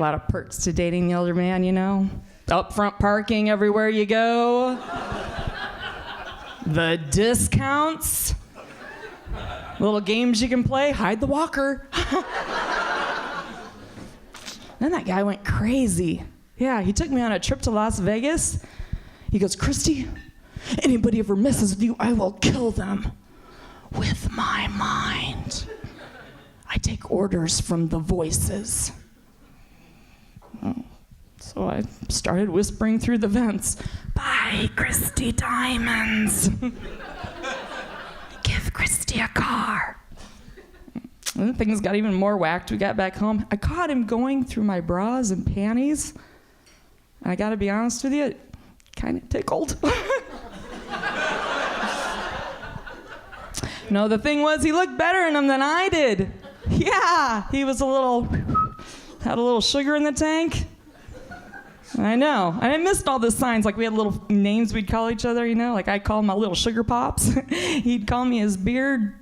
lot of perks to dating the older man, you know? Upfront parking everywhere you go. The discounts. Little games you can play. Hide the walker. Then that guy went crazy. Yeah, he took me on a trip to Las Vegas. He goes, Christy, anybody ever messes with you, I will kill them with my mind. I take orders from the voices. So I started whispering through the vents, buy Christy diamonds. Give Christy a car. And then things got even more whacked. We got back home. I caught him going through my bras and panties. And I gotta be honest with you, it kind of tickled. No, the thing was, he looked better in them than I did. Yeah, he was had a little sugar in the tank. I know. And I missed all the signs. Like, we had little names we'd call each other, you know? Like, I'd call him my little sugar pops. He'd call me his beard.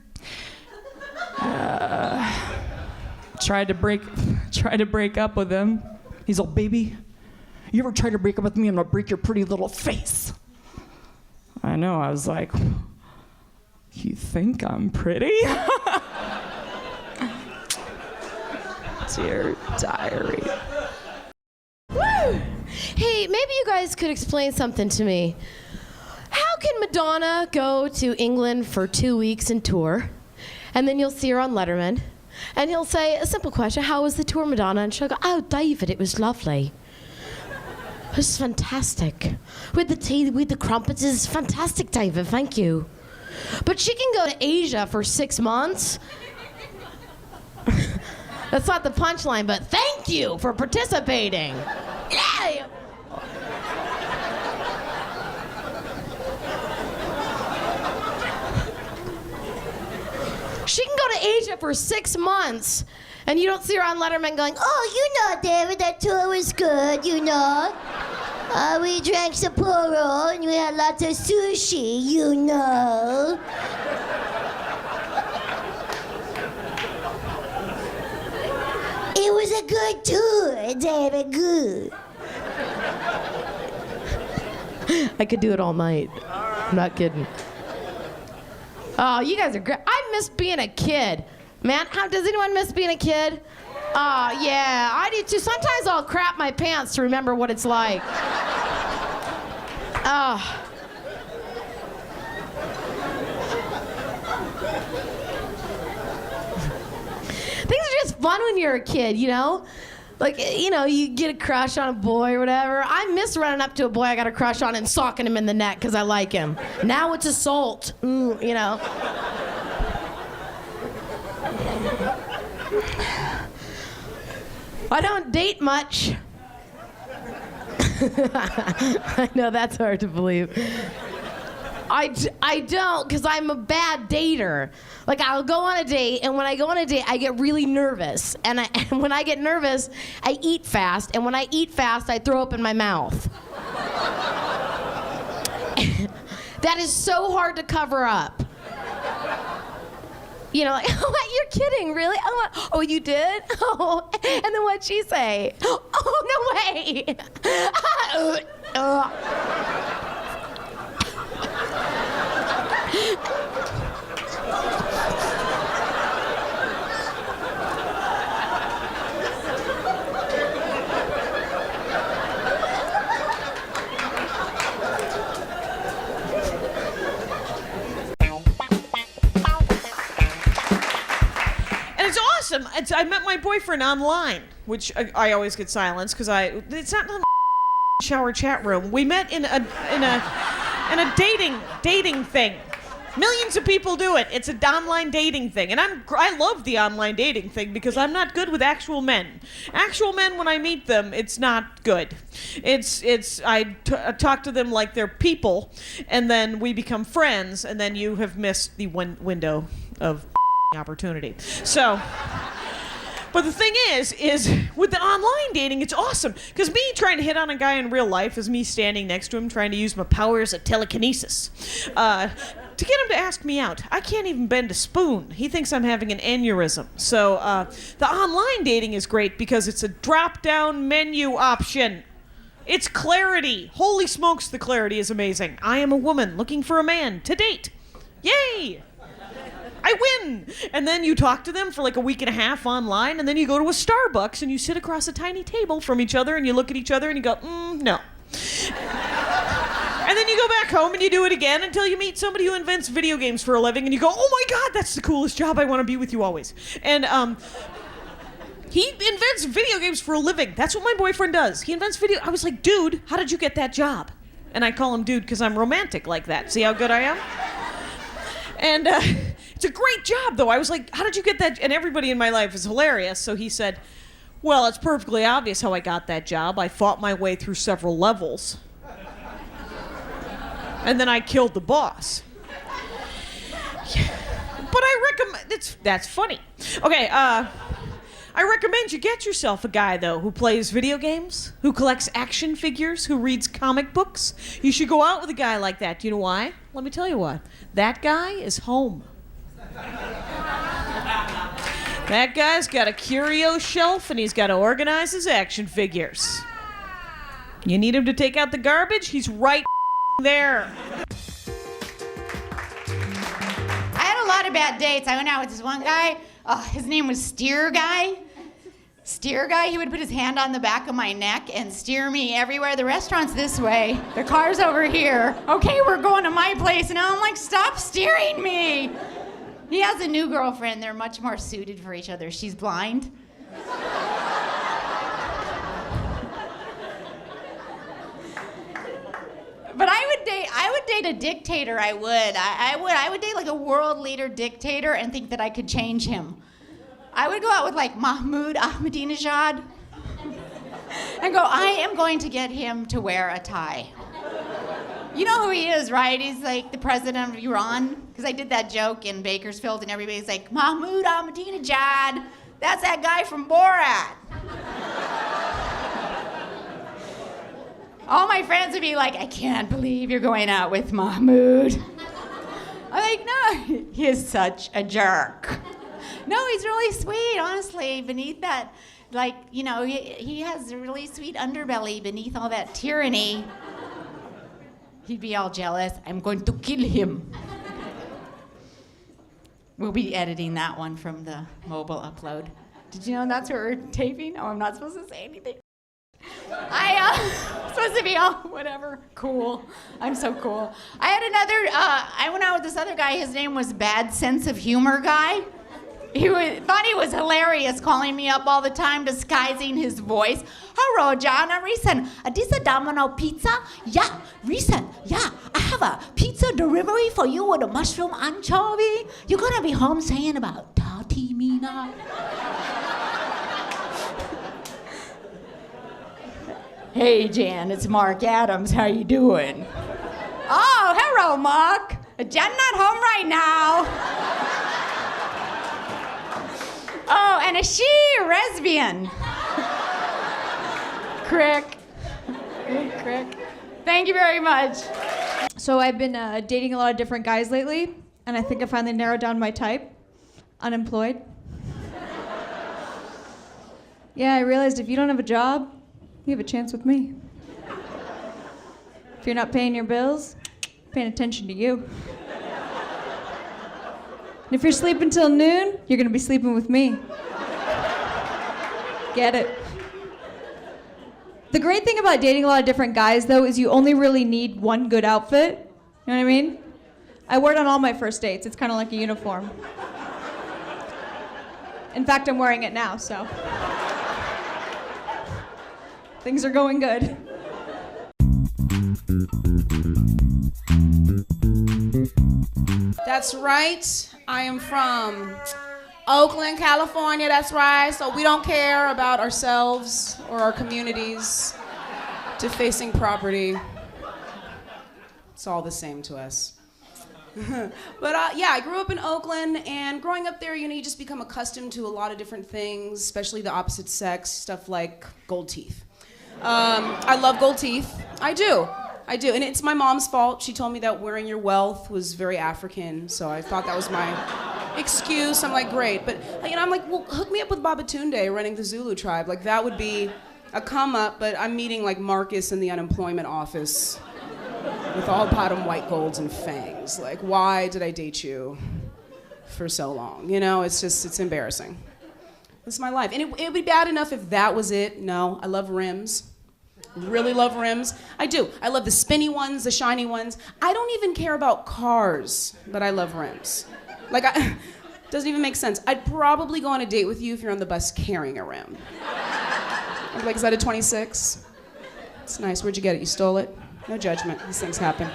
Tried to break up with him. He's all, baby, you ever try to break up with me, I'm gonna break your pretty little face. I know. I was like, you think I'm pretty? Dear diary. Woo! Hey, maybe you guys could explain something to me. How can Madonna go to England for 2 weeks and tour, and then you'll see her on Letterman, and he'll say, a simple question, how was the tour, Madonna? And she'll go, oh, David, it was lovely. It was fantastic. With the tea, with the crumpets, it's fantastic, David, thank you. But she can go to Asia for 6 months. That's not the punchline, but thank you for participating. Yeah. She can go to Asia for 6 months, and you don't see her on Letterman going, oh, you know, David, that tour was good, you know. We drank Sapporo, and we had lots of sushi, you know. It was a good tour, David, good. I could do it all night. I'm not kidding. Oh, you guys are great. I miss being a kid. Man, does anyone miss being a kid? Oh, yeah, I do too. Sometimes I'll crap my pants to remember what it's like. Oh. Things are just fun when you're a kid, you know? Like, you know, you get a crush on a boy or whatever. I miss running up to a boy I got a crush on and socking him in the neck because I like him. Now it's assault, you know? I don't date much. I know that's hard to believe. I don't, because I'm a bad dater. Like, I'll go on a date, and when I go on a date, I get really nervous. And when I get nervous, I eat fast. And when I eat fast, I throw up in my mouth. That is so hard to cover up. You know, like, oh, you're kidding, really? Oh, you did? Oh, and then what'd she say? Oh, no way. I met my boyfriend online, which I always get silenced because it's not in the shower chat room. We met in a dating thing. Millions of people do it. It's an online dating thing, and I love the online dating thing because I'm not good with actual men. Actual men, when I meet them, it's not good. I talk to them like they're people, and then we become friends, and then you have missed the window of opportunity. So. But the thing is with the online dating, it's awesome. Because me trying to hit on a guy in real life is me standing next to him trying to use my powers of telekinesis. to get him to ask me out. I can't even bend a spoon. He thinks I'm having an aneurysm. So the online dating is great because it's a drop-down menu option. It's clarity. Holy smokes, the clarity is amazing. I am a woman looking for a man to date. Yay! I win! And then you talk to them for like a week and a half online, and then you go to a Starbucks and you sit across a tiny table from each other and you look at each other and you go, no. And then you go back home and you do it again until you meet somebody who invents video games for a living and you go, oh my God, that's the coolest job. I want to be with you always. And he invents video games for a living. That's what my boyfriend does. He invents video. I was like, dude, how did you get that job? And I call him dude because I'm romantic like that. See how good I am? And it's a great job, though. I was like, how did you get that? And everybody in my life is hilarious. So he said, well, it's perfectly obvious how I got that job. I fought my way through several levels. And then I killed the boss. But I recommend... That's funny. Okay, I recommend you get yourself a guy, though, who plays video games, who collects action figures, who reads comic books. You should go out with a guy like that. Do you know why? Let me tell you why. That guy is home. That guy's got a curio shelf, and he's got to organize his action figures. You need him to take out the garbage? He's right there. I had a lot of bad dates. I went out with this one guy. His name was Steer Guy. Steer Guy, he would put his hand on the back of my neck and steer me everywhere. The restaurant's this way. The car's over here. Okay, we're going to my place. And I'm like, stop steering me. He has a new girlfriend. They're much more suited for each other. She's blind. But I would date a dictator. I would date like a world leader dictator and think that I could change him. I would go out with like Mahmoud Ahmadinejad and go, I am going to get him to wear a tie. You know who he is, right? He's like the president of Iran. Because I did that joke in Bakersfield and everybody's like, Mahmoud Ahmadinejad, that's that guy from Borat. All my friends would be like, I can't believe you're going out with Mahmoud. I'm like, no, he is such a jerk. No, he's really sweet, honestly. Beneath that, like, you know, he has a really sweet underbelly beneath all that tyranny. He'd be all jealous. I'm going to kill him. We'll be editing that one from the mobile upload. Did you know that's what we're taping? Oh, I'm not supposed to say anything. I'm supposed to be all whatever, cool. I'm so cool. I had I went out with this other guy. His name was Bad Sense of Humor Guy. Thought he was hilarious, calling me up all the time, disguising his voice. Hello, John. Recent. This a Domino pizza? Yeah, recent. Yeah, I have a pizza delivery for you with a mushroom anchovy. You're gonna be home saying about Tati Mina. Hey, Jan, it's Mark Adams. How you doing? Oh, hello, Mark. Jan not home right now. Oh, and a lesbian. Crick. Crick. Thank you very much. So I've been dating a lot of different guys lately, and I think I finally narrowed down my type. Unemployed. Yeah, I realized if you don't have a job, you have a chance with me. If you're not paying your bills, I'm paying attention to you. And if you're sleeping till noon, you're gonna be sleeping with me. Get it? The great thing about dating a lot of different guys, though, is you only really need one good outfit. You know what I mean? I wear it on all my first dates. It's kind of like a uniform. In fact, I'm wearing it now, so. Things are going good. That's right. I am from Oakland, California. That's right. So we don't care about ourselves or our communities defacing property. It's all the same to us. But yeah, I grew up in Oakland, and growing up there, you just become accustomed to a lot of different things, especially the opposite sex, stuff like gold teeth. I love gold teeth. I do. I do, and it's my mom's fault. She told me that wearing your wealth was very African, so I thought that was my excuse. I'm like, great, but I'm like, well, hook me up with Babatunde running the Zulu tribe. Like that would be a come up, but I'm meeting like Marcus in the unemployment office with all bottom white golds and fangs. Like, why did I date you for so long? It's embarrassing. This is my life, and it would be bad enough if that was it. No, I love rims. Really love rims. I do. I love the spinny ones, the shiny ones. I don't even care about cars, but I love rims. Doesn't even make sense. I'd probably go on a date with you if you're on the bus carrying a rim. I'd be like, is that a 26? It's nice. Where'd you get it? You stole it? No judgment. These things happen.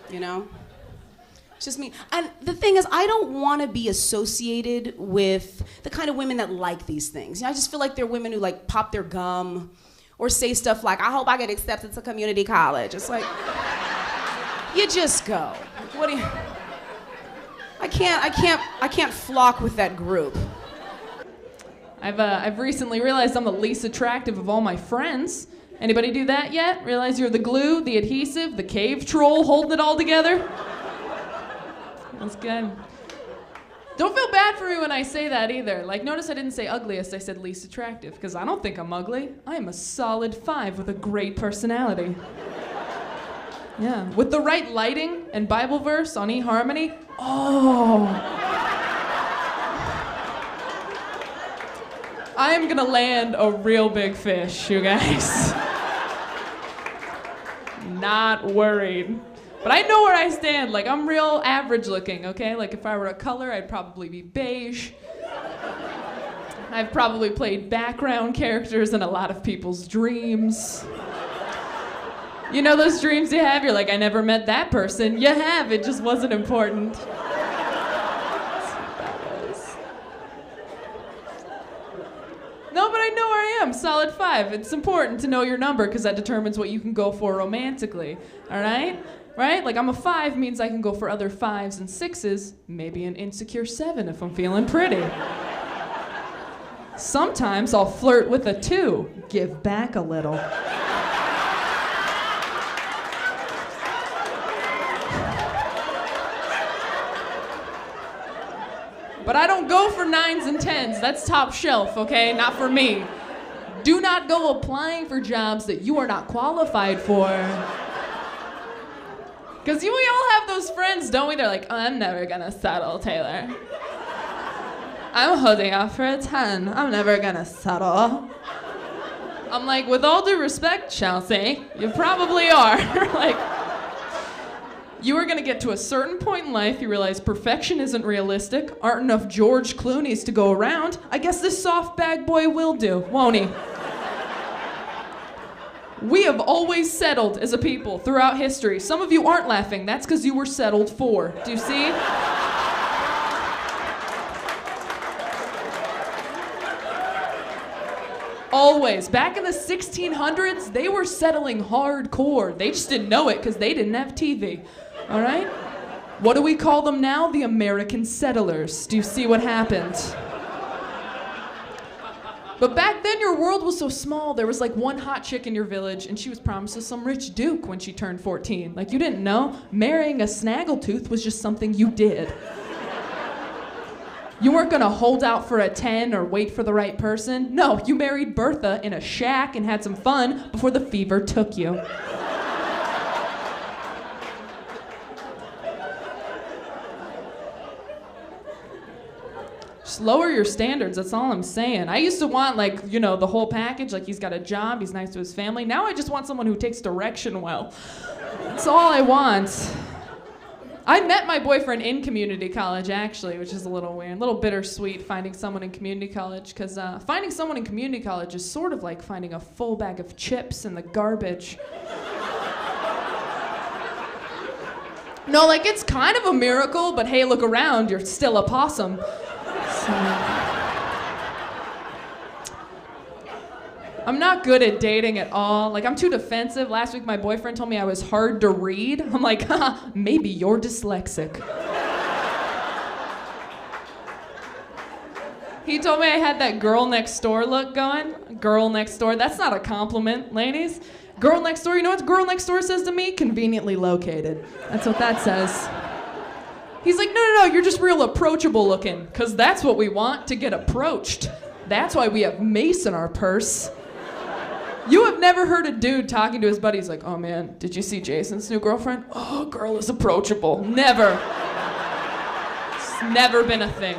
It's just me. And the thing is, I don't want to be associated with the kind of women that like these things. I just feel like they're women who like pop their gum or say stuff like, I hope I get accepted to community college. It's like, you just go. What do you? I can't flock with that group. I've recently realized I'm the least attractive of all my friends. Anybody do that yet? Realize you're the glue, the adhesive, the cave troll holding it all together? That's good. Don't feel bad for me when I say that either. Like, notice I didn't say ugliest, I said least attractive, because I don't think I'm ugly. I am a solid 5 with a great personality. Yeah, with the right lighting and Bible verse on eHarmony, oh. I am gonna land a real big fish, you guys. Not worried. But I know where I stand. Like, I'm real average looking, okay? Like, if I were a color, I'd probably be beige. I've probably played background characters in a lot of people's dreams. You know those dreams you have? You're like, I never met that person. You have, it just wasn't important. That's what that was. No, but I know where I am, solid 5. It's important to know your number because that determines what you can go for romantically, all right? Right? Like, I'm a 5 means I can go for other 5s and 6s, maybe an insecure 7 if I'm feeling pretty. Sometimes I'll flirt with a 2, give back a little. But I don't go for 9s and 10s. That's top shelf, okay? Not for me. Do not go applying for jobs that you are not qualified for. Because we all have those friends, don't we? They're like, oh, I'm never gonna settle, Taylor. I'm holding out for a 10. I'm never gonna settle. I'm like, with all due respect, Chelsea, you probably are. Like, you are gonna get to a certain point in life, you realize perfection isn't realistic, aren't enough George Clooney's to go around. I guess this soft bag boy will do, won't he? We have always settled as a people throughout history. Some of you aren't laughing. That's because you were settled for. Do you see? Always. Back in the 1600s, they were settling hardcore. They just didn't know it because they didn't have TV. All right? What do we call them now? The American settlers. Do you see what happened? But back then, your world was so small. There was like one hot chick in your village, and she was promised to some rich duke when she turned 14. Like, you didn't know. Marrying a snaggletooth was just something you did. You weren't gonna hold out for a 10 or wait for the right person. No, you married Bertha in a shack and had some fun before the fever took you. Just lower your standards, that's all I'm saying. I used to want, like, you know, the whole package, like he's got a job, he's nice to his family. Now I just want someone who takes direction well. That's all I want. I met my boyfriend in community college, actually, which is a little weird, a little bittersweet finding someone in community college, because finding someone in community college is sort of like finding a full bag of chips in the garbage. No, like, it's kind of a miracle, but hey, look around, you're still a possum. So, I'm not good at dating at all. Like, I'm too defensive. Last week, my boyfriend told me I was hard to read. I'm like, haha, maybe you're dyslexic. He told me I had that girl next door look going. Girl next door. That's not a compliment, ladies. Girl next door, you know what girl next door says to me? Conveniently located. That's what that says. He's like, no, you're just real approachable looking, because that's what we want, to get approached. That's why we have mace in our purse. You have never heard a dude talking to his buddies like, oh man, did you see Jason's new girlfriend? Oh, girl is approachable. Never. It's never been a thing.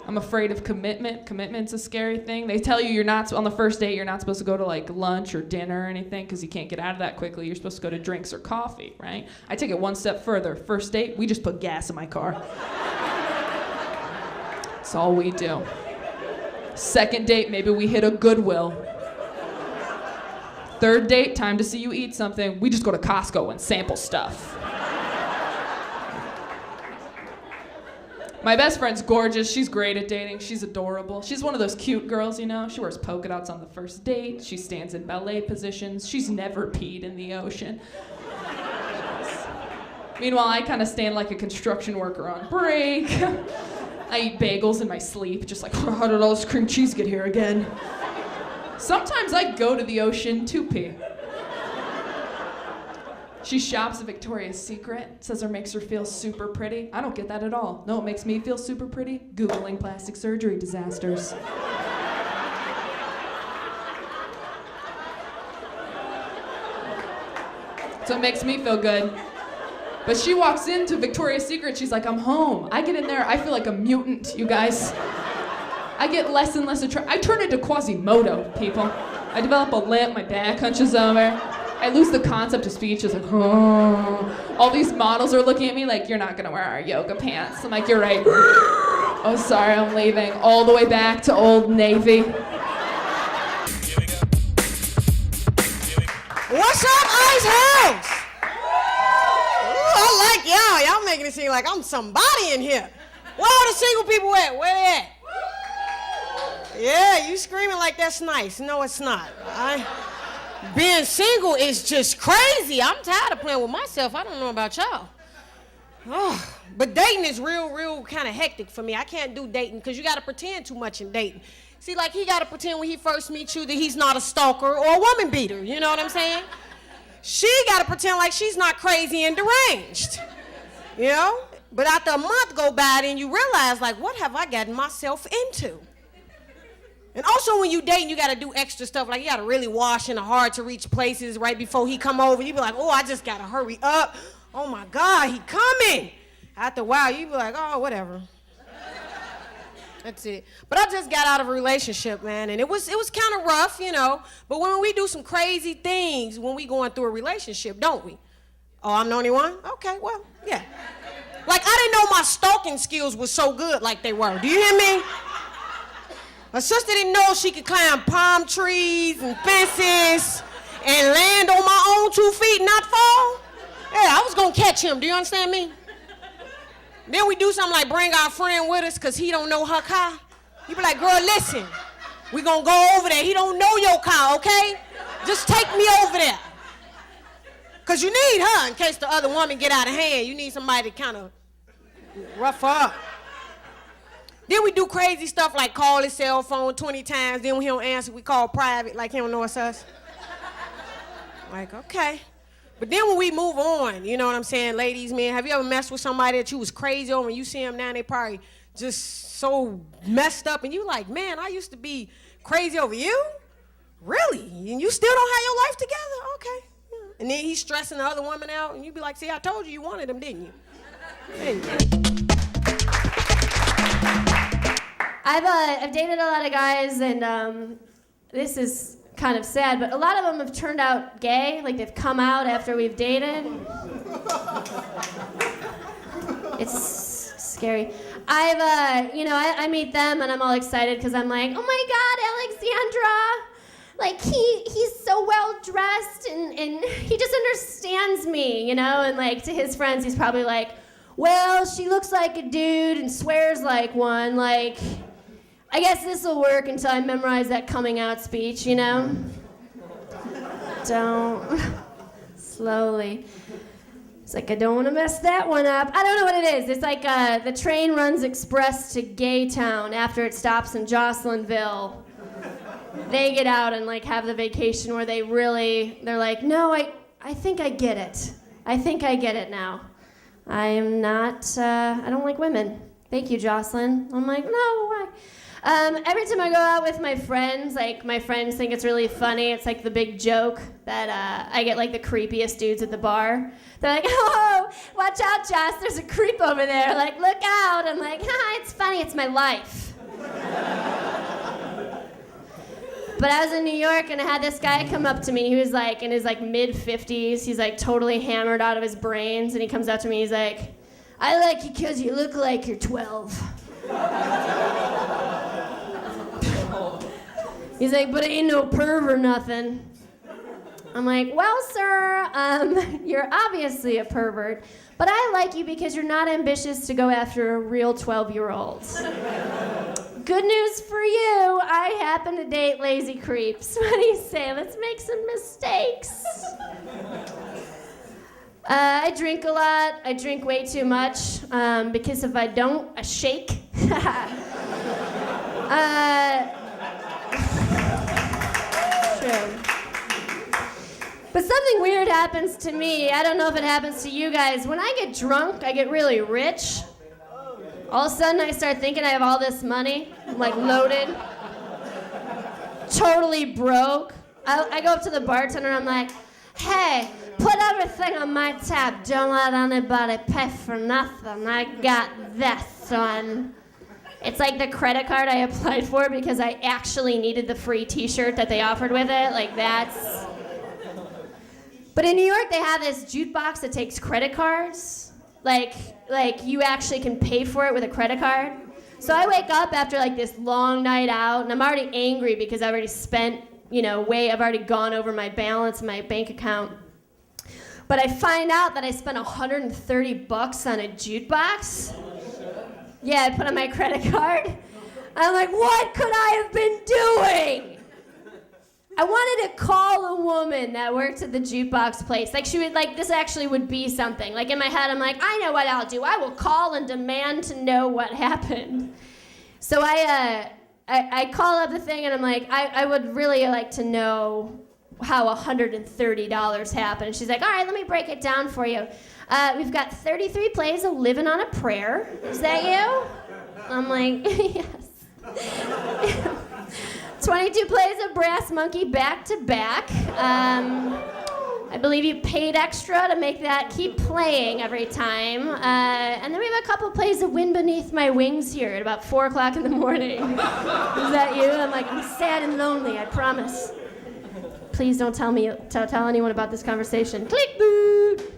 I'm afraid of commitment. Commitment's a scary thing. They tell you you're not, on the first date, you're not supposed to go to like lunch or dinner or anything because you can't get out of that quickly. You're supposed to go to drinks or coffee, right? I take it one step further. First date, we just put gas in my car. That's all we do. Second date, maybe we hit a Goodwill. Third date, time to see you eat something. We just go to Costco and sample stuff. My best friend's gorgeous. She's great at dating. She's adorable. She's one of those cute girls, you know? She wears polka dots on the first date. She stands in ballet positions. She's never peed in the ocean. Meanwhile, I kind of stand like a construction worker on break. I eat bagels in my sleep, just like, how did all this cream cheese get here again? Sometimes I go to the ocean to pee. She shops at Victoria's Secret, says it makes her feel super pretty. I don't get that at all. No, it makes me feel super pretty? Googling plastic surgery disasters. So it makes me feel good. But she walks into Victoria's Secret, she's like, I'm home. I get in there, I feel like a mutant, you guys. I get less and less I turn into Quasimodo, people. I develop a limp, my back hunches over. I lose the concept of speech. It's like, oh. All these models are looking at me like, you're not gonna wear our yoga pants. I'm like, you're right. Oh, sorry, I'm leaving. All the way back to Old Navy. What's up, Ice House? Ooh, I like y'all. Y'all making it seem like I'm somebody in here. Where all the single people at? Where they at? Yeah, you screaming like that's nice. No, it's not. Being single is just crazy. I'm tired of playing with myself. I don't know about y'all. Oh, but dating is real kind of hectic for me. I can't do dating because you got to pretend too much in dating. See, like he got to pretend when he first meets you that he's not a stalker or a woman beater. You know what I'm saying? She got to pretend like she's not crazy and deranged. You know? But after a month go by, then you realize, like, what have I gotten myself into? And also when you dating, you gotta do extra stuff. Like you gotta really wash in the hard to reach places right before he come over. You be like, oh, I just gotta hurry up. Oh my God, he coming. After a while, you be like, oh, whatever. That's it. But I just got out of a relationship, man, and it was kind of rough, you know. But when we do some crazy things when we going through a relationship, don't we? Oh, I'm the only one? Okay, well, yeah. Like I didn't know my stalking skills were so good like they were. Do you hear me? My sister didn't know she could climb palm trees and fences and land on my own 2 feet and not fall. Yeah, I was gonna catch him. Do you understand me? Then we do something like bring our friend with us because he don't know her car. You be like, girl, listen, we gonna go over there. He don't know your car, okay? Just take me over there. Because you need her in case the other woman get out of hand. You need somebody to kind of rough her up. Then we do crazy stuff like call his cell phone 20 times. Then when he don't answer, we call private like he don't know it's us. Like, okay. But then when we move on, you know what I'm saying, ladies, man, have you ever messed with somebody that you was crazy over and you see them now, they probably just so messed up and you like, man, I used to be crazy over you? Really? And you still don't have your life together? Okay. Yeah. And then he's stressing the other woman out and you be like, see, I told you wanted him, didn't you? Hey. I've dated a lot of guys, and this is kind of sad, but a lot of them have turned out gay, like they've come out after we've dated. It's scary. I meet them, and I'm all excited because I'm like, oh my God, Alexandra! Like, he's so well dressed, and he just understands me, you know? And like, to his friends, he's probably like, well, she looks like a dude and swears like one, like... I guess this will work until I memorize that coming out speech, you know? Don't. Slowly. It's like, I don't want to mess that one up. I don't know what it is. It's like the train runs express to Gaytown after it stops in Jocelynville. They get out and like have the vacation where they're like, no, I think I get it. I think I get it now. I am not, I don't like women. Thank you, Jocelyn. I'm like, no, why? Every time I go out with my friends, like my friends think it's really funny. It's like the big joke that I get like the creepiest dudes at the bar. They're like, oh, watch out, Joss, there's a creep over there. Like, look out. I'm like, it's funny, it's my life. But I was in New York and I had this guy come up to me. He was like in his like mid-50s. He's like totally hammered out of his brains. And he comes up to me, he's like, I like you because you look like you're 12. He's like, but ain't no perv or nothing. I'm like, well, sir, you're obviously a pervert, but I like you because you're not ambitious to go after a real 12-year-old. Good news for you, I happen to date lazy creeps. What do you say? Let's make some mistakes. I drink a lot. I drink way too much because if I don't, I shake. True. But something weird happens to me. I don't know if it happens to you guys. When I get drunk, I get really rich. All of a sudden, I start thinking I have all this money. I'm like loaded. Totally broke. I go up to the bartender and I'm like, hey, put everything on my tab. Don't let anybody pay for nothing. I got this one. It's like the credit card I applied for because I actually needed the free t-shirt that they offered with it. Like that's... But in New York, they have this jukebox that takes credit cards. Like you actually can pay for it with a credit card. So I wake up after like this long night out, and I'm already angry because I've already spent, I've already gone over my balance in my bank account. But I find out that I spent $130 on a jukebox. Yeah, I put on my credit card. I'm like, what could I have been doing? I wanted to call a woman that worked at the jukebox place. Like, she would, like, this actually would be something. Like, in my head, I'm like, I know what I'll do. I will call and demand to know what happened. So I call up the thing, and I'm like, I would really like to know how $130 happened. And she's like, all right, let me break it down for you. We've got 33 plays of Living on a Prayer. Is that you? I'm like, yes. 22 plays of Brass Monkey back to back. I believe you paid extra to make that keep playing every time. And then we have a couple plays of Wind Beneath My Wings here at about 4 o'clock in the morning. Is that you? I'm like, I'm sad and lonely, I promise. Please don't tell anyone about this conversation. Click, boo!